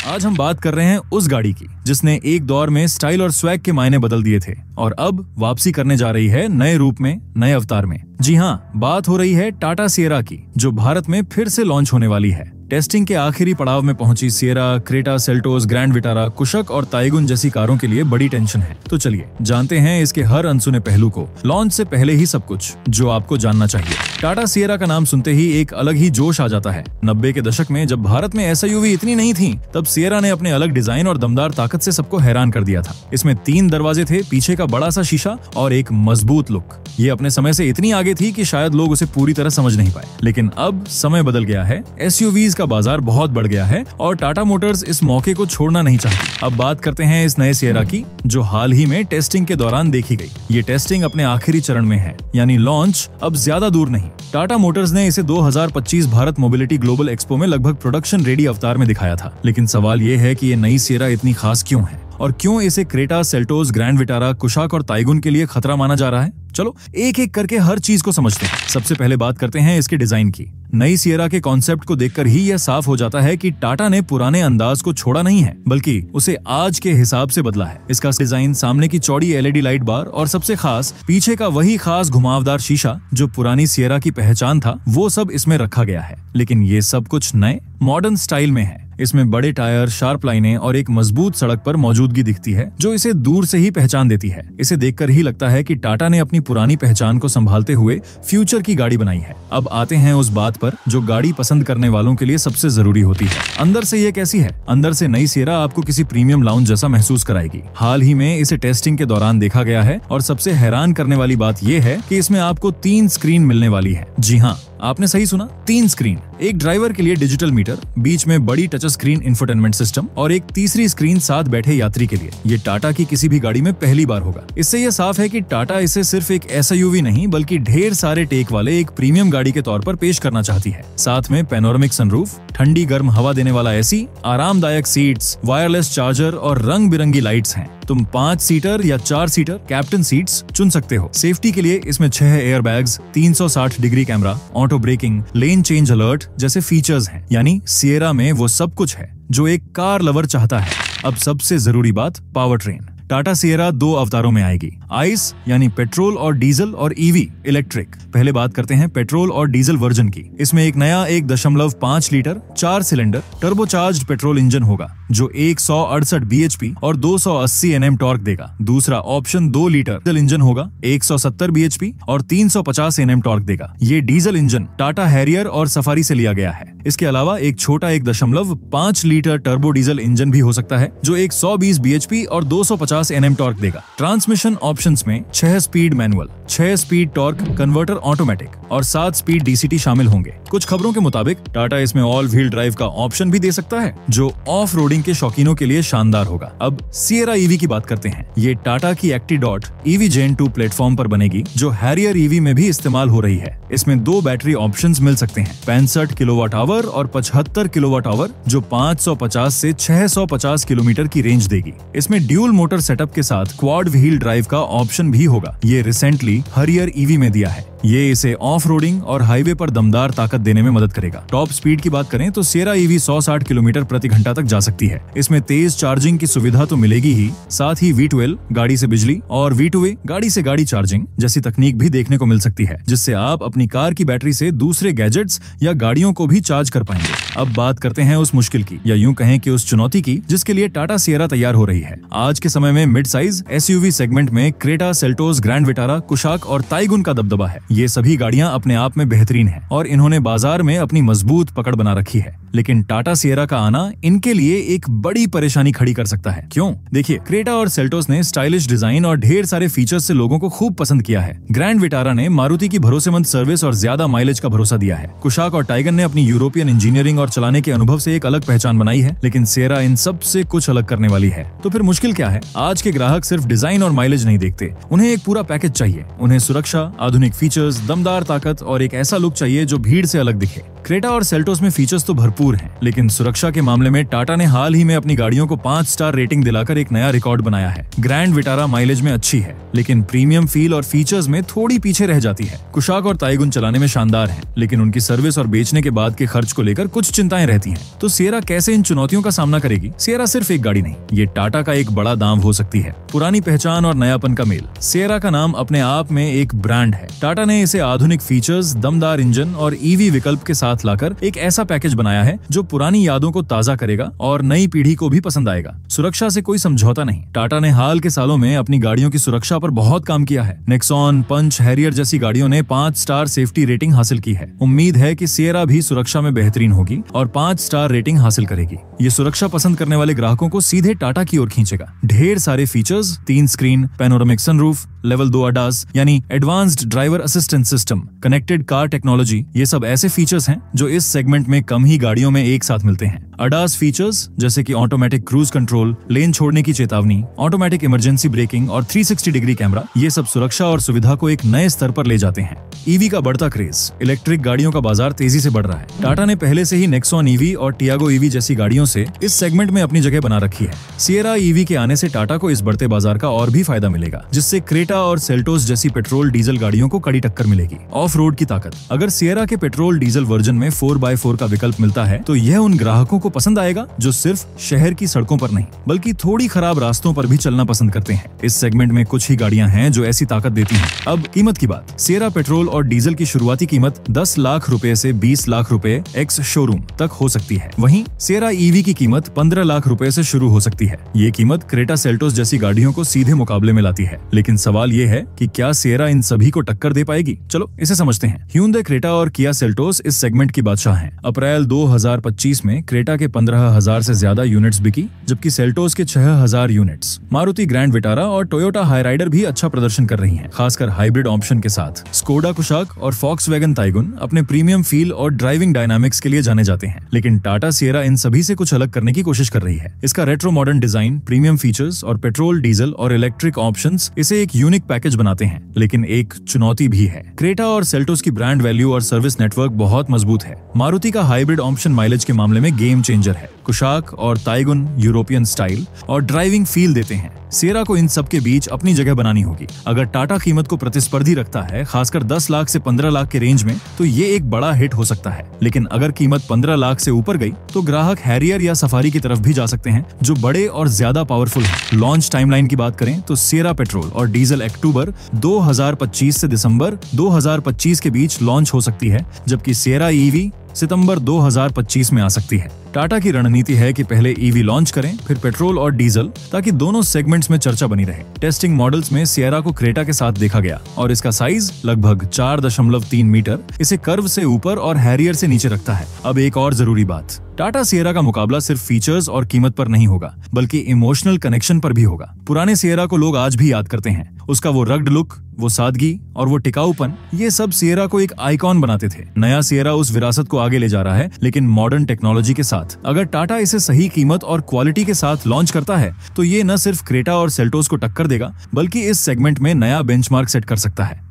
आज हम बात कर रहे हैं उस गाड़ी की जिसने एक दौर में स्टाइल और स्वैग के मायने बदल दिए थे और अब वापसी करने जा रही है नए रूप में, नए अवतार में। जी हाँ, बात हो रही है टाटा सिएरा की, जो भारत में फिर से लॉन्च होने वाली है। टेस्टिंग के आखिरी पड़ाव में पहुंची Sierra, Creta, Seltos, Grand Vitara, Kushaq और ताइगुन जैसी कारों के लिए बड़ी टेंशन है। तो चलिए जानते हैं इसके हर अनसुने पहलू को, लॉन्च से पहले ही सब कुछ जो आपको जानना चाहिए। टाटा सिएरा का नाम सुनते ही एक अलग ही जोश आ जाता है। 90 के दशक में जब भारत में एसयूवी इतनी नहीं थी, तब सिएरा ने अपने अलग डिजाइन और दमदार ताकत से सबको हैरान कर दिया था। इसमें 3 दरवाजे थे, पीछे का बड़ा सा शीशा और एक मजबूत लुक। ये अपने समय से इतनी आगे थी कि शायद लोग उसे पूरी तरह समझ नहीं पाए। लेकिन अब समय बदल गया है, एसयूवीज का बाजार बहुत बढ़ गया है और टाटा मोटर्स इस मौके को छोड़ना नहीं चाहती। अब बात करते हैं इस नए सिएरा की, जो हाल ही में टेस्टिंग के दौरान देखी गई। ये टेस्टिंग अपने आखिरी चरण में है, यानी लॉन्च अब ज्यादा दूर नहीं। टाटा मोटर्स ने इसे 2025 भारत मोबिलिटी ग्लोबल एक्सपो में लगभग प्रोडक्शन रेडी अवतार में दिखाया था। लेकिन सवाल ये है कि ये नई सिएरा इतनी खास क्यों है और क्यों इसे Creta, Seltos, Grand Vitara, Kushaq और ताइगुन के लिए खतरा माना जा रहा है। चलो एक एक करके हर चीज को समझते हैं। सबसे पहले बात करते हैं इसके डिजाइन की। नई सिएरा के कॉन्सेप्ट को देखकर ही यह साफ हो जाता है कि टाटा ने पुराने अंदाज को छोड़ा नहीं है, बल्कि उसे आज के हिसाब से बदला है। इसका डिजाइन, सामने की चौड़ी एलईडी लाइट बार और सबसे खास पीछे का वही खास घुमावदार शीशा जो पुरानी सिएरा की पहचान था, वो सब इसमें रखा गया है। लेकिन ये सब कुछ नए मॉडर्न स्टाइल में है। इसमें बड़े टायर, शार्प लाइनें और एक मजबूत सड़क पर मौजूदगी दिखती है, जो इसे दूर से ही पहचान देती है। इसे देखकर ही लगता है कि टाटा ने अपनी पुरानी पहचान को संभालते हुए फ्यूचर की गाड़ी बनाई है। अब आते हैं उस बात पर जो गाड़ी पसंद करने वालों के लिए सबसे जरूरी होती है। अंदर से ये कैसी है? अंदर से नई सिएरा आपको किसी प्रीमियम लाउंज जैसा महसूस कराएगी। हाल ही में इसे टेस्टिंग के दौरान देखा गया है और सबसे हैरान करने वाली बात यह है कि इसमें आपको 3 स्क्रीन मिलने वाली है। जी हाँ, आपने सही सुना, 3 स्क्रीन। एक ड्राइवर के लिए डिजिटल मीटर, बीच में बड़ी टच स्क्रीन इंफोटेनमेंट सिस्टम और एक तीसरी स्क्रीन साथ बैठे यात्री के लिए। ये टाटा की किसी भी गाड़ी में पहली बार होगा। इससे यह साफ है कि टाटा इसे सिर्फ एक एसयूवी नहीं, बल्कि ढेर सारे टेक वाले एक प्रीमियम गाड़ी के तौर पर पेश करना चाहती है। साथ में पैनोरामिक सनरूफ, ठंडी गर्म हवा देने वाला एसी, आरामदायक सीट्स, वायरलेस चार्जर और रंग बिरंगी लाइट्स हैं। तुम 5 सीटर या 4 सीटर कैप्टन सीट्स चुन सकते हो। सेफ्टी के लिए इसमें 6 airbags, 360 degree camera, auto braking, lane change alert जैसे फीचर्स हैं। यानी सिएरा में वो सब कुछ है जो एक कार लवर चाहता है। अब सबसे जरूरी बात, पावर ट्रेन। टाटा सिएरा 2 अवतारों में आएगी, आइस यानी पेट्रोल और डीजल और ईवी इलेक्ट्रिक। पहले बात करते हैं पेट्रोल और डीजल वर्जन की। इसमें एक नया 1.5 litre 4 cylinder turbocharged petrol engine होगा, जो 168 बीएचपी और 280 एनएम टॉर्क देगा। दूसरा ऑप्शन 2 लीटर डीजल इंजन होगा, 170 बीएचपी और 350 एनएम टॉर्क देगा। ये डीजल इंजन टाटा हैरियर और सफारी से लिया गया है। इसके अलावा एक छोटा 1.5 लीटर टर्बो डीजल इंजन भी हो सकता है, जो 120 बीएचपी और 250 एनएम टॉर्क देगा। ट्रांसमिशन ऑप्शंस में 6 speed manual, 6 speed torque converter automatic और 7 स्पीड डीसीटी शामिल होंगे। कुछ खबरों के मुताबिक टाटा इसमें ऑल व्हील ड्राइव का ऑप्शन भी दे सकता है, जो ऑफ रोडिंग के शौकीनों के लिए शानदार होगा। अब सिएरा ईवी की बात करते हैं। ये टाटा की एक्टिडॉट ईवी जेन 2 प्लेटफॉर्म पर बनेगी, जो हैरियर ईवी में भी इस्तेमाल हो रही है। इसमें 2 बैटरी ऑप्शंस मिल सकते हैं, 65 किलोवाट आवर और 75 किलोवाट आवर, जो 550 से 650 किलोमीटर की रेंज देगी। इसमें ड्यूल मोटर सेटअप के साथ क्वाड व्हील ड्राइव का ऑप्शन भी होगा। ये रिसेंटली हैरियर ईवी में दिया है। ये इसे ऑफ रोडिंग और हाईवे पर दमदार ताकत देने में मदद करेगा। टॉप स्पीड की बात करें तो सिएरा ईवी 160 किलोमीटर प्रति घंटा तक जा सकती है। इसमें तेज चार्जिंग की सुविधा तो मिलेगी ही, साथ ही V12 गाड़ी से बिजली और V2A गाड़ी से गाड़ी चार्जिंग जैसी तकनीक भी देखने को मिल सकती है, जिससे आप अपनी कार की बैटरी से दूसरे गैजेट्स या गाड़ियों को भी चार्ज कर पाएंगे। अब बात करते हैं उस मुश्किल की, या यूं कहें कि उस चुनौती की, जिसके लिए टाटा सिएरा तैयार हो रही है। आज के समय में मिड साइज एसयूवी सेगमेंट में Creta, Seltos, Grand Vitara, Kushaq और ताइगुन का दबदबा है। ये सभी गाड़ियां अपने आप में बेहतरीन हैं और इन्होंने बाजार में अपनी मजबूत पकड़ बना रखी है। लेकिन टाटा सिएरा का आना इनके लिए एक बड़ी परेशानी खड़ी कर सकता है। क्यों? देखिए, क्रेटा और सेल्टोस ने स्टाइलिश डिजाइन और ढेर सारे फीचर्स से लोगों को खूब पसंद किया है। ग्रैंड विटारा ने मारुति की भरोसेमंद सर्विस और ज्यादा माइलेज का भरोसा दिया है। कुशाक और टाइगन ने अपनी यूरोपियन इंजीनियरिंग और चलाने के अनुभव से एक अलग पहचान बनाई है। लेकिन सिएरा इन सब से कुछ अलग करने वाली है। तो फिर मुश्किल क्या है? आज के ग्राहक सिर्फ डिजाइन और माइलेज नहीं देखते, उन्हें एक पूरा पैकेज चाहिए। उन्हें सुरक्षा, आधुनिक फीचर्स, दमदार ताकत और एक ऐसा लुक चाहिए जो भीड़ से अलग दिखे। क्रेटा और सेल्टोस में फीचर्स तो भरपूर हैं, लेकिन सुरक्षा के मामले में टाटा ने हाल ही में अपनी गाड़ियों को 5 स्टार रेटिंग दिलाकर एक नया रिकॉर्ड बनाया है। ग्रैंड विटारा माइलेज में अच्छी है, लेकिन प्रीमियम फील और फीचर्स में थोड़ी पीछे रह जाती है। कुशाक और ताइगुन चलाने में शानदार है, लेकिन उनकी सर्विस और बेचने के बाद के खर्च को लेकर कुछ चिंताएं रहती हैं। तो सिएरा कैसे इन चुनौतियों का सामना करेगी? सिएरा सिर्फ एक गाड़ी नहीं, ये टाटा का एक बड़ा दांव हो सकती है। पुरानी पहचान और नयापन का मेल। सिएरा का नाम अपने आप में एक ब्रांड है। टाटा ने इसे आधुनिक फीचर्स, दमदार इंजन और ईवी विकल्प के साथ लाकर एक ऐसा पैकेज बनाया है जो पुरानी यादों को ताजा करेगा और नई पीढ़ी को भी पसंद आएगा। सुरक्षा से कोई समझौता नहीं। टाटा ने हाल के सालों में अपनी गाड़ियों की सुरक्षा पर बहुत काम किया है। नेक्सॉन, पंच, हैरियर जैसी गाड़ियों ने 5 स्टार सेफ्टी रेटिंग हासिल की है। उम्मीद है कि सिएरा भी सुरक्षा में बेहतरीन होगी और 5 स्टार रेटिंग हासिल करेगी। ये सुरक्षा पसंद करने वाले ग्राहकों को सीधे टाटा की ओर खींचेगा। ढेर सारे features, 3 screen, panoramic sunroof, level 2 ADAS यानी advanced driver assistant system, connected car technology, ये सब ऐसे फीचर्स हैं जो इस सेगमेंट में कम ही गाड़ियों में एक साथ मिलते हैं। ADAS फीचर्स जैसे कि ऑटोमेटिक क्रूज कंट्रोल, लेन छोड़ने की चेतावनी, ऑटोमेटिक इमरजेंसी ब्रेकिंग और 360 डिग्री कैमरा, ये सब सुरक्षा और सुविधा को एक नए स्तर पर ले जाते हैं। ईवी का बढ़ता क्रेज। इलेक्ट्रिक गाड़ियों का बाजार तेजी से बढ़ रहा है। टाटा ने पहले से ही नेक्सॉन ईवी और टियागो ईवी जैसी गाड़ियों से इस सेगमेंट में अपनी जगह बना रखी है। सिएरा ईवी के आने से टाटा को इस बढ़ते बाजार का और भी फायदा मिलेगा, जिससे क्रेटा और सेल्टोस जैसी पेट्रोल डीजल गाड़ियों को कड़ी टक्कर मिलेगी। ऑफ रोड की ताकत। अगर सिएरा के पेट्रोल डीजल वर्जन में 4x4 का विकल्प मिलता है तो यह उन ग्राहकों को पसंद आएगा जो सिर्फ शहर की सड़कों पर नहीं बल्कि थोड़ी खराब रास्तों पर भी चलना पसंद करते हैं। इस सेगमेंट में कुछ ही गाड़ियां हैं जो ऐसी ताकत देती हैं। अब कीमत की बात। सिएरा पेट्रोल और डीजल की शुरुआती कीमत 10 लाख रुपए से 20 लाख रुपए एक्स शोरूम तक हो सकती है। वहीं सिएरा ईवी की कीमत 15 लाख रुपए से शुरू हो सकती है। ये कीमत क्रेटा सेल्टोस जैसी गाड़ियों को सीधे मुकाबले में लाती है। लेकिन सवाल ये है कि क्या सिएरा इन सभी को टक्कर दे पाएगी? चलो इसे समझते हैं। ह्यूंडई क्रेटा और किया सेल्टोस इस सेगमेंट की बादशाह हैं। अप्रैल 2025 में क्रेटा के 15,000 से ज्यादा यूनिट्स बिकी, जबकि सेल्टोस के 6,000 यूनिट्स। मारुति ग्रैंड विटारा और टोयोटा हाईराइडर भी अच्छा प्रदर्शन कर रही हैं, खासकर हाइब्रिड ऑप्शन के साथ। स्कोडा कुशाक और फॉक्सवैगन ताइगुन अपने प्रीमियम फील और ड्राइविंग डायनामिक्स के लिए जाने जाते हैं। लेकिन टाटा सिएरा इन सभी से कुछ अलग करने की कोशिश कर रही है। इसका retro modern design, premium features और पेट्रोल, डीजल और इलेक्ट्रिक ऑप्शंस इसे एक यूनिक पैकेज बनाते हैं। लेकिन एक चुनौती भी है। क्रेटा और सेल्टोस की ब्रांड वैल्यू और सर्विस नेटवर्क बहुत मजबूत है। मारुति का हाइब्रिड ऑप्शन माइलेज के मामले में गेम चेंजर है। कुशाक और ताइगुन यूरोपियन स्टाइल और ड्राइविंग फील देते हैं। सिएरा को इन सब के बीच अपनी जगह बनानी होगी। अगर टाटा कीमत को प्रतिस्पर्धी रखता है, खासकर 10 लाख से 15 लाख के रेंज में, तो ये एक बड़ा हिट हो सकता है। लेकिन अगर कीमत 15 लाख से ऊपर गई तो ग्राहक हैरियर या सफारी की तरफ भी जा सकते हैं, जो बड़े और ज्यादा पावरफुल है। लॉन्च टाइमलाइन की बात करें तो सिएरा पेट्रोल और डीजल अक्टूबर 2025 से दिसंबर 2025 के बीच लॉन्च हो सकती है, जबकि सिएरा ईवी सितंबर 2025 में आ सकती है। टाटा की रणनीति है कि पहले ईवी लॉन्च करें, फिर पेट्रोल और डीजल, ताकि दोनों सेगमेंट्स में चर्चा बनी रहे। टेस्टिंग मॉडल्स में सिएरा को क्रेटा के साथ देखा गया और इसका साइज लगभग 4.3 मीटर इसे कर्व से ऊपर और हैरियर से नीचे रखता है। अब एक और जरूरी बात, टाटा सिएरा का मुकाबला सिर्फ फीचर्स और कीमत पर नहीं होगा, बल्कि इमोशनल कनेक्शन पर भी होगा। पुराने सिएरा को लोग आज भी याद करते हैं। उसका वो रग्ड लुक, वो सादगी और वो टिकाऊपन, ये सब सिएरा को एक आइकॉन बनाते थे। नया सिएरा उस विरासत को आगे ले जा रहा है, लेकिन मॉडर्न टेक्नोलॉजी के साथ। अगर टाटा इसे सही कीमत और क्वालिटी के साथ लॉन्च करता है तो ये न सिर्फ क्रेटा और सेल्टोस को टक्कर देगा, बल्कि इस सेगमेंट में नया बेंचमार्क सेट कर सकता है।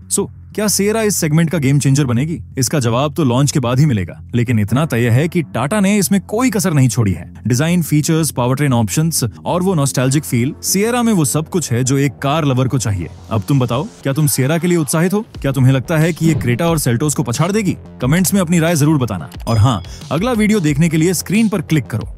क्या सिएरा इस सेगमेंट का गेम चेंजर बनेगी? इसका जवाब तो लॉन्च के बाद ही मिलेगा। लेकिन इतना तय है कि टाटा ने इसमें कोई कसर नहीं छोड़ी है। डिजाइन, फीचर्स, पावरट्रेन ऑप्शंस और वो नॉस्टैल्जिक फील, सिएरा में वो सब कुछ है जो एक कार लवर को चाहिए। अब तुम बताओ, क्या तुम सिएरा के लिए उत्साहित हो? क्या तुम्हें लगता है कि ये क्रेटा और सेल्टोस को पछाड़ देगी? कमेंट्स में अपनी राय जरूर बताना। और हाँ, अगला वीडियो देखने के लिए स्क्रीन पर क्लिक करो।